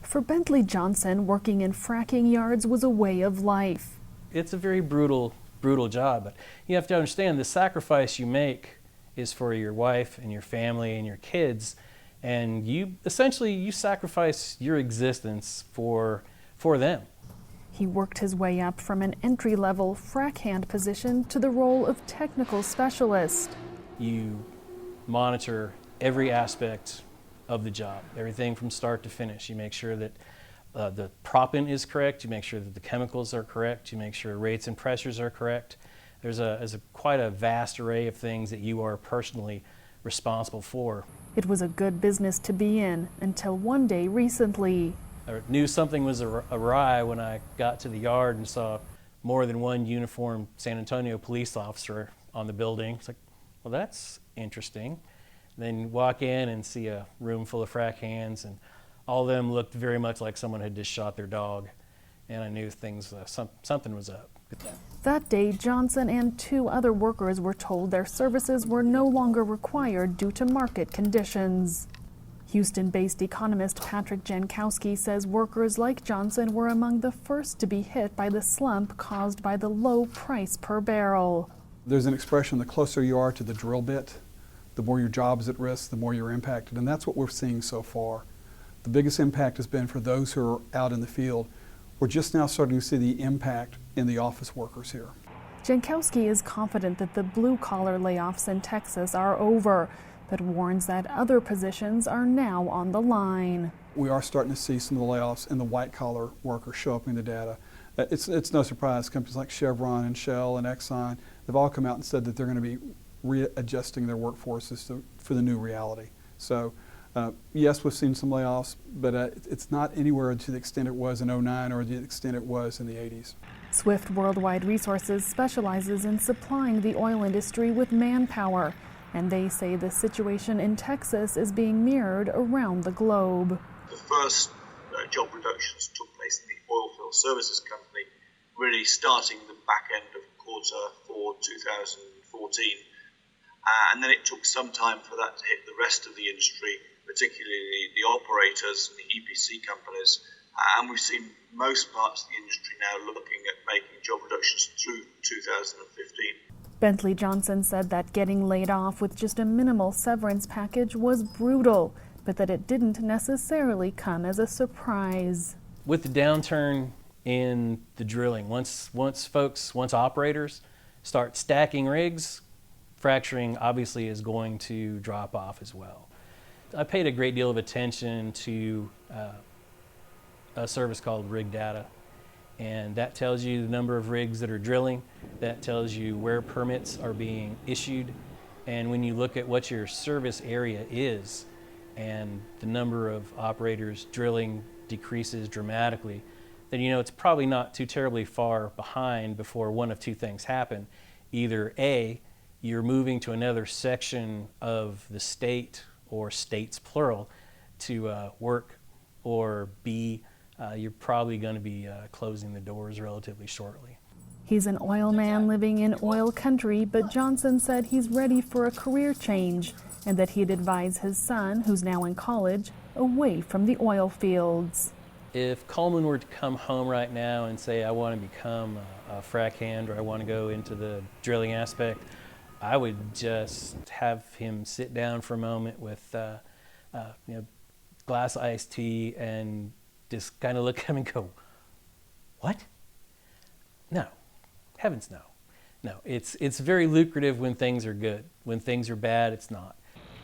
For Bentley Johnson, working in fracking yards was a way of life. It's a very brutal job, but you have to understand the sacrifice you make is for your wife and your family and your kids, and you sacrifice your existence for them. He worked his way up from an entry-level frack hand position to the role of technical specialist. You monitor every aspect of the job, everything from start to finish. You make sure that the proppant is correct, you make sure that the chemicals are correct, you make sure rates and pressures are correct. There's quite a vast array of things that you are personally responsible for. It was a good business to be in until one day recently. I knew something was awry when I got to the yard and saw more than one uniformed San Antonio police officer on the building. It's like, well, that's interesting. Then walk in and see a room full of frack hands, and all of them looked very much like someone had just shot their dog. And I knew something was up. That day, Johnson and 2 other workers were told their services were no longer required due to market conditions. Houston-based economist Patrick Jankowski says workers like Johnson were among the first to be hit by the slump caused by the low price per barrel. There's an expression, the closer you are to the drill bit, the more your job is at risk, the more you're impacted, and that's what we're seeing so far. The biggest impact has been for those who are out in the field. We're just now starting to see the impact in the office workers here. Jankowski is confident that the blue-collar layoffs in Texas are over, but warns that other positions are now on the line. We are starting to see some of the layoffs in the white-collar workers show up in the data. It's no surprise. Companies like Chevron and Shell and Exxon, they've all come out and said that they're going to be readjusting their workforces for the new reality. So yes, we've seen some layoffs, but it's not anywhere to the extent it was in '09 or the extent it was in the '80s. Swift Worldwide Resources specializes in supplying the oil industry with manpower, and they say the situation in Texas is being mirrored around the globe. The first job reductions took place in the oilfield services company, really starting the back end of Q4 2014. And then it took some time for that to hit the rest of the industry, particularly the operators and the EPC companies. And we've seen most parts of the industry now looking at making job reductions through 2015. Bentley Johnson said that getting laid off with just a minimal severance package was brutal, but that it didn't necessarily come as a surprise. With the downturn in the drilling, once operators start stacking rigs, fracturing obviously is going to drop off as well. I paid a great deal of attention to a service called Rig Data, and that tells you the number of rigs that are drilling, that tells you where permits are being issued, and when you look at what your service area is and the number of operators drilling decreases dramatically, then you know it's probably not too terribly far behind before one of two things happen. Either A, you're moving to another section of the state, or states plural, to work, or B, you're probably going to be closing the doors relatively shortly. He's an oil man living in oil country, but Johnson said he's ready for a career change and that he'd advise his son, who's now in college, away from the oil fields. If Coleman were to come home right now and say, I want to become a frack hand, or I want to go into the drilling aspect, I would just have him sit down for a moment with glass of iced tea and just kind of look at him and go, what? No, heavens no. No, it's very lucrative when things are good. When things are bad, it's not.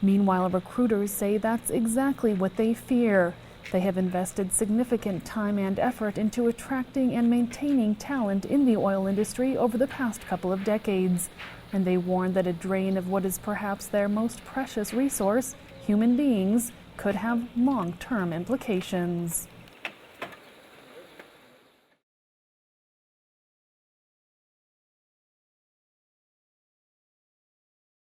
Meanwhile, recruiters say that's exactly what they fear. They have invested significant time and effort into attracting and maintaining talent in the oil industry over the past couple of decades. And they warn that a drain of what is perhaps their most precious resource, human beings, could have long-term implications.